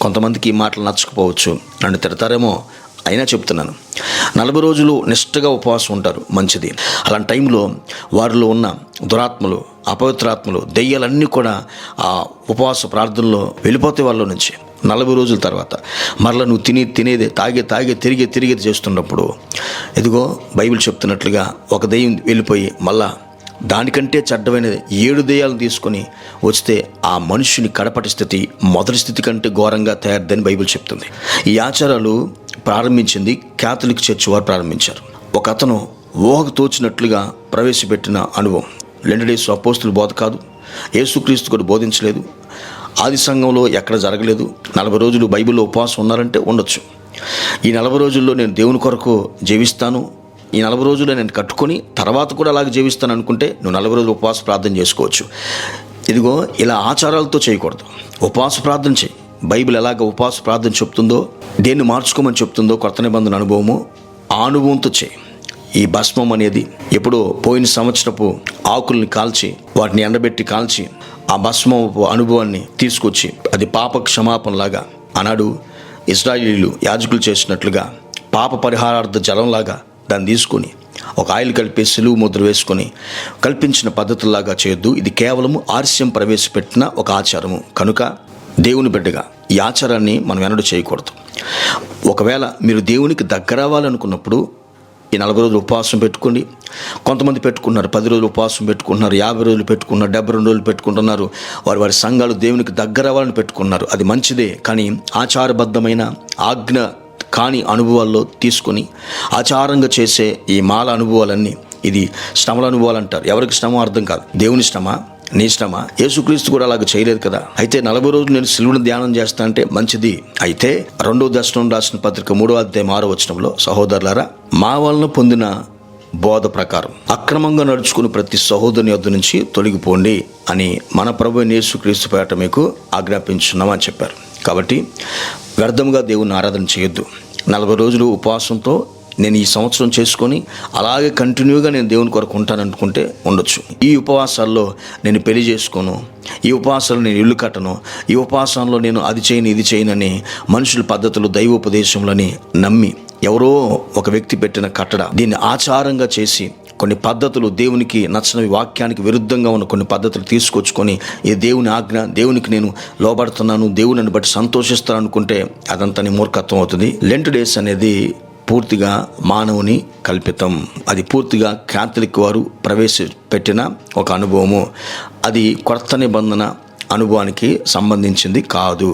కొంతమందికి ఈ మాటలు నచ్చకపోవచ్చు, నన్ను తిడతారేమో, అయినా చెప్తున్నాను. 40 రోజులు నిష్ఠగా ఉపవాసం ఉంటారు, మంచిది. అలాంటి టైంలో వారిలో ఉన్న దురాత్మలు, అపవిత్రాత్మలు, దెయ్యాలన్నీ కూడా ఆ ఉపవాస ప్రార్థనలో వెళ్ళిపోతాయి వాళ్ళ నుంచి. 40 రోజుల తర్వాత మరలా నువ్వు తినేదే తాగే తిరిగేది చేస్తున్నప్పుడు, ఇదిగో బైబిల్ చెప్తున్నట్లుగా ఒక దెయ్యం వెళ్ళిపోయి మళ్ళా దానికంటే చెడ్డమైనది 7 దెయ్యాలను తీసుకొని వస్తే ఆ మనుషుని కడపటి స్థితి మొదటి స్థితి కంటే ఘోరంగా తయారుదని బైబిల్ చెప్తుంది. ఈ ఆచారాలు ప్రారంభించింది క్యాథలిక్ చర్చ్ వారు ప్రారంభించారు. ఒక అతను ఊహకు తోచినట్లుగా ప్రవేశపెట్టిన అనుభవం. లెండడేసు అపోస్తుల బోధ కాదు, యేసుక్రీస్తు కూడా బోధించలేదు, ఆది సంఘంలో ఎక్కడ జరగలేదు. 40 రోజులు బైబిల్లో ఉపవాసం ఉన్నారంటే ఉండొచ్చు. ఈ 40 రోజుల్లో నేను దేవుని కొరకు జీవిస్తాను, ఈ 40 రోజులు నేను కట్టుకొని తర్వాత కూడా అలాగే జీవిస్తాను అనుకుంటే నువ్వు 40 రోజులు ఉపవాస ప్రార్థన చేసుకోవచ్చు. ఇదిగో ఇలా ఆచారాలతో చేయకూడదు, ఉపవాస ప్రార్థన చేయి. బైబిల్ ఎలాగ ఉపవాస ప్రార్థన చెప్తుందో, దేన్ని మార్చుకోమని చెప్తుందో, కొత్త నిబంధన అనుభవము, ఆ అనుభవంతో చేయి. ఈ భస్మం అనేది ఎప్పుడో పోయిన సంవత్సరపు ఆకుల్ని కాల్చి వాటిని ఎండబెట్టి కాల్చి ఆ భస్మపు అనుభవాన్ని తీసుకొచ్చి అది పాప క్షమాపణలాగా ఆనాడు ఇశ్రాయేలీయులు యాజకులు చేసినట్లుగా పాప పరిహారార్థ జలంలాగా దాన్ని తీసుకొని ఒక ఆయిల్ కలిపి సిలువు ముద్ర వేసుకొని కల్పించిన పద్ధతుల్లాగా చేయొద్దు. ఇది కేవలము ఆర్స్యం ప్రవేశపెట్టిన ఒక ఆచారము కనుక దేవుని బిడ్డగా ఈ ఆచారాన్ని మనం ఎన్నడూ చేయకూడదు. ఒకవేళ మీరు దేవునికి దగ్గర అవ్వాలనుకున్నప్పుడు ఈ 40 రోజులు ఉపవాసం పెట్టుకోండి. కొంతమంది పెట్టుకున్నారు 10 రోజులు ఉపవాసం పెట్టుకుంటున్నారు, 50 రోజులు పెట్టుకున్నారు, 72 రోజులు పెట్టుకుంటున్నారు. వారి సంఘాలు దేవునికి దగ్గర అవ్వాలని పెట్టుకున్నారు, అది మంచిదే. కానీ ఆచారబద్ధమైన ఆజ్ఞ కాని అనుభవాల్లో తీసుకొని ఆచారంగా చేసే ఈ మాల అనుభవాలన్నీ ఇది శ్రమల అనుభవాలు అంటారు. ఎవరికి శ్రమ అర్థం కాదు. దేవుని శ్రమ, నీ శ్రమ. యేసుక్రీస్తు కూడా అలాగ చేయలేదు కదా. అయితే 40 రోజులు నేను సిలువను ధ్యానం చేస్తా అంటే మంచిది. అయితే 2వ దశనం రాసిన పత్రిక 3వ అధ్యాయం 6వ వచనంలో, సహోదరులారా, మా వలన పొందిన బోధ ప్రకారం అక్రమంగా నడుచుకుని ప్రతి సహోదరుని యొద్ద నుంచి తొలగిపోండి అని మన ప్రభువైన యేసుక్రీస్తు పేరట మీకు ఆజ్ఞాపించున్నామని చెప్పారు. కాబట్టి వ్యర్థంగా దేవుని ఆరాధన చేయొద్దు. 40 రోజులు ఉపవాసంతో నేను ఈ సంవత్సరం చేసుకొని అలాగే కంటిన్యూగా నేను దేవుని కొరకు ఉంటాననుకుంటే ఉండొచ్చు. ఈ ఉపవాసాల్లో నేను పెళ్లి చేసుకోను, ఈ ఉపవాసాల్లో నేను ఇల్లు కట్టను, ఈ ఉపవాసంలో నేను అది చేయను ఇది చేయనని మనుషుల పద్ధతులు దైవోపదేశంలోని నమ్మి ఎవరో ఒక వ్యక్తి పెట్టిన కట్టడ దీన్ని ఆచారంగా చేసి కొన్ని పద్ధతులు దేవునికి నచ్చని వాక్యానికి విరుద్ధంగా ఉన్న కొన్ని పద్ధతులు తీసుకొచ్చుకొని ఈ దేవుని ఆజ్ఞ, దేవునికి నేను లోబడుతున్నాను, దేవుని నన్ను బట్టి సంతోషిస్తాను అనుకుంటే అదంతా నీ మూర్ఖత్వం అవుతుంది. లెంట్ డేస్ అనేది పూర్తిగా మానవుని కల్పితం. అది పూర్తిగా క్యాథలిక్ వారు ప్రవేశపెట్టిన ఒక అనుభవము. అది కొత్త నిబంధన అనుభవానికి సంబంధించింది కాదు.